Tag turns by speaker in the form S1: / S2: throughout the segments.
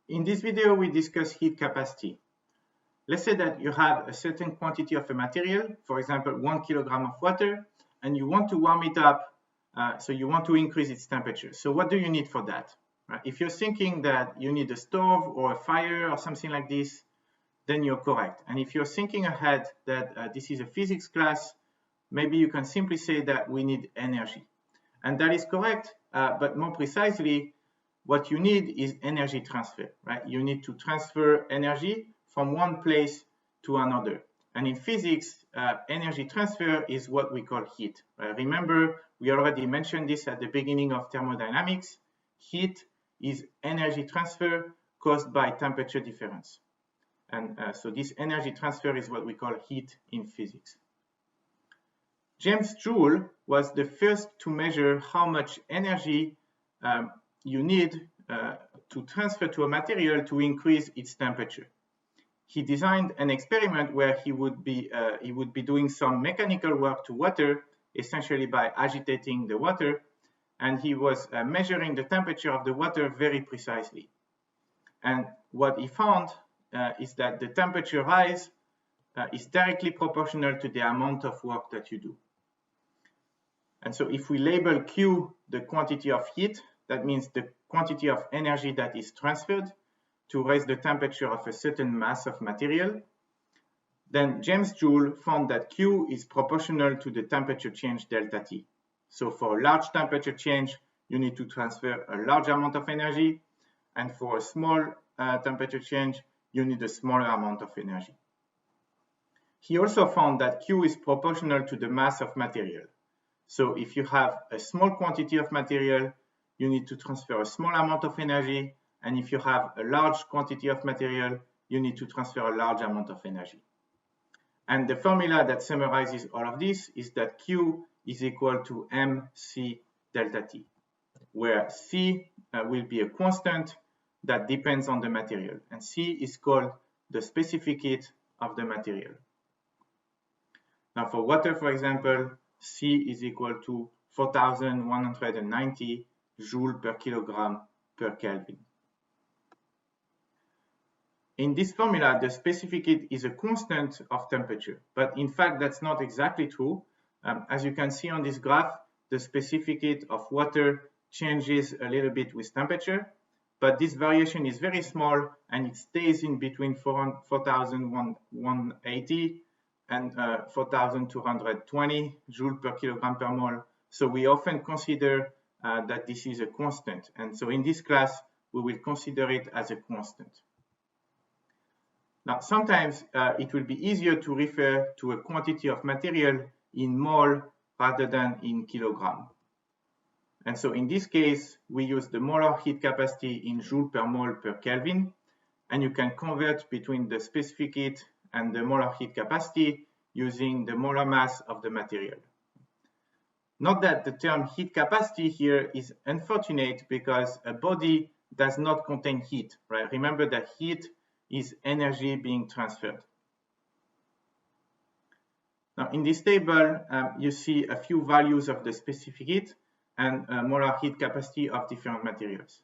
S1: In this video, we discuss heat capacity. Let's say that you have a certain quantity of a material, for example, 1 kilogram of water, and you want to warm it up, so you want to increase its temperature. So what do you need for that? If you're thinking that you need a stove or a fire or something like this, then you're correct. And if you're thinking ahead that this is a physics class, maybe you can simply say that we need energy. And that is correct, but more precisely, what you need is energy transfer, right? You need to transfer energy from one place to another. And in physics, energy transfer is what we call heat. Remember, we already mentioned this at the beginning of thermodynamics. Heat is energy transfer caused by temperature difference. And so this energy transfer is what we call heat in physics. James Joule was the first to measure how much energy you need to transfer to a material to increase its temperature. He designed an experiment where he would be doing some mechanical work to water, essentially by agitating the water, and he was measuring the temperature of the water very precisely. And what he found is that the temperature rise is directly proportional to the amount of work that you do. And so if we label Q the quantity of heat, that means the quantity of energy that is transferred to raise the temperature of a certain mass of material, then James Joule found that Q is proportional to the temperature change delta T. So for a large temperature change, you need to transfer a large amount of energy, and for a small temperature change, you need a smaller amount of energy. He also found that Q is proportional to the mass of material. So if you have a small quantity of material, you need to transfer a small amount of energy, and if you have a large quantity of material, you need to transfer a large amount of energy. And the formula that summarizes all of this is that Q is equal to mc delta T, where C will be a constant that depends on the material, and C is called the specific heat of the material. Now for water, for example, C is equal to 4,190 joule per kilogram per Kelvin. In this formula, the specific heat is a constant of temperature, but in fact, that's not exactly true. As you can see on this graph, the specific heat of water changes a little bit with temperature, but this variation is very small and it stays in between 4,180 and 4,220 joule per kilogram per mole. So we often consider that this is a constant. And so in this class, we will consider it as a constant. Now, sometimes it will be easier to refer to a quantity of material in mole rather than in kilogram. And so in this case, we use the molar heat capacity in joule per mole per Kelvin, and you can convert between the specific heat and the molar heat capacity using the molar mass of the material. Note that the term heat capacity here is unfortunate because a body does not contain heat, right? Remember that heat is energy being transferred. Now in this table, you see a few values of the specific heat and molar heat capacity of different materials.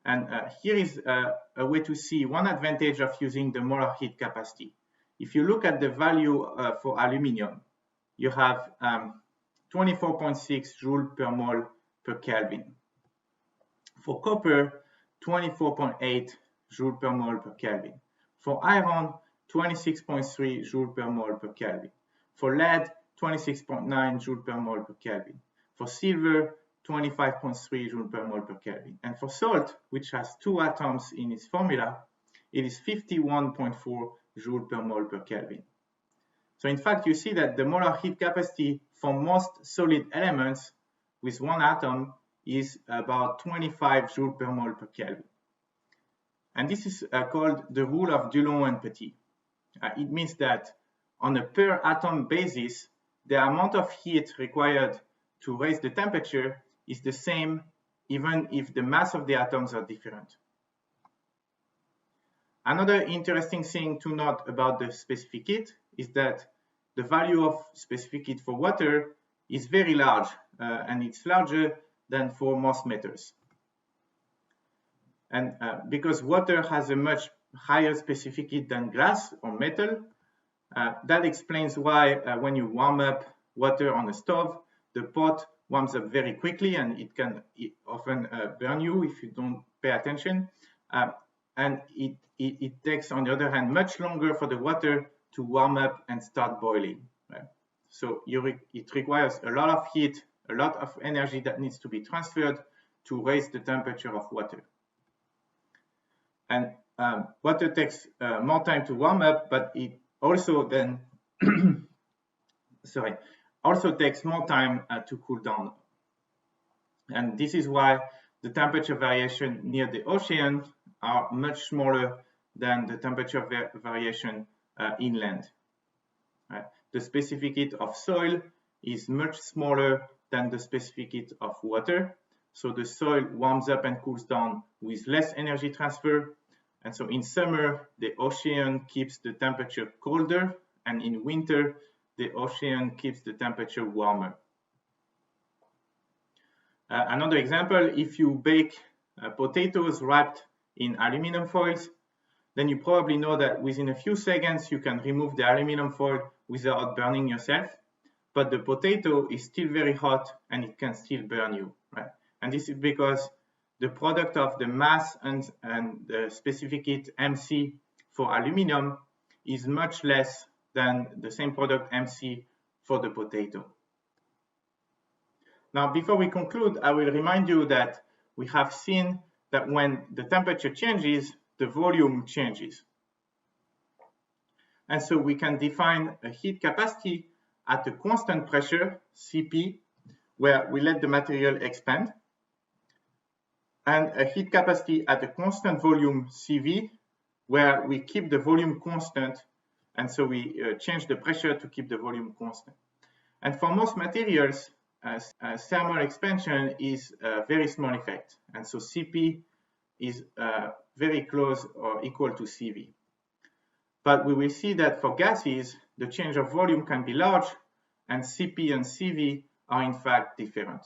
S1: And here is a way to see one advantage of using the molar heat capacity. If you look at the value for aluminium, you have 24.6 joule per mole per Kelvin. For copper, 24.8 joule per mole per Kelvin. For iron, 26.3 joule per mole per Kelvin. For lead, 26.9 joule per mole per Kelvin. For silver, 25.3 joule per mole per Kelvin. And for salt, which has 2 atoms in its formula, it is 51.4 joule per mole per Kelvin. So in fact, you see that the molar heat capacity for most solid elements with 1 atom is about 25 joule per mole per Kelvin. And this is called the rule of Dulong and Petit. It means that on a per atom basis, the amount of heat required to raise the temperature is the same even if the mass of the atoms are different. Another interesting thing to note about the specific heat is that the value of specific heat for water is very large, and it's larger than for most metals. And because water has a much higher specific heat than glass or metal, that explains why when you warm up water on a stove, the pot warms up very quickly, and it can often burn you if you don't pay attention. And it takes, on the other hand, much longer for the water to warm up and start boiling. Right? So it requires a lot of heat, a lot of energy that needs to be transferred to raise the temperature of water. And water takes more time to warm up, but it also then also takes more time to cool down. And this is why the temperature variation near the ocean are much smaller than the temperature variation inland. Right? The specific heat of soil is much smaller than the specific heat of water. So the soil warms up and cools down with less energy transfer. And so in summer, the ocean keeps the temperature colder, and in winter, the ocean keeps the temperature warmer. Another example, if you bake potatoes wrapped in aluminum foils, then you probably know that within a few seconds you can remove the aluminum foil without burning yourself, but the potato is still very hot and it can still burn you, right? And this is because the product of the mass and the specific heat MC for aluminum is much less than the same product MC for the potato. Now, before we conclude, I will remind you that we have seen that when the temperature changes, the volume changes. And so we can define a heat capacity at a constant pressure, Cp, where we let the material expand, and a heat capacity at a constant volume, Cv, where we keep the volume constant, and so we change the pressure to keep the volume constant. And for most materials, thermal expansion is a very small effect, and so Cp is very close or equal to Cv. But we will see that for gases, the change of volume can be large, and Cp and Cv are in fact different.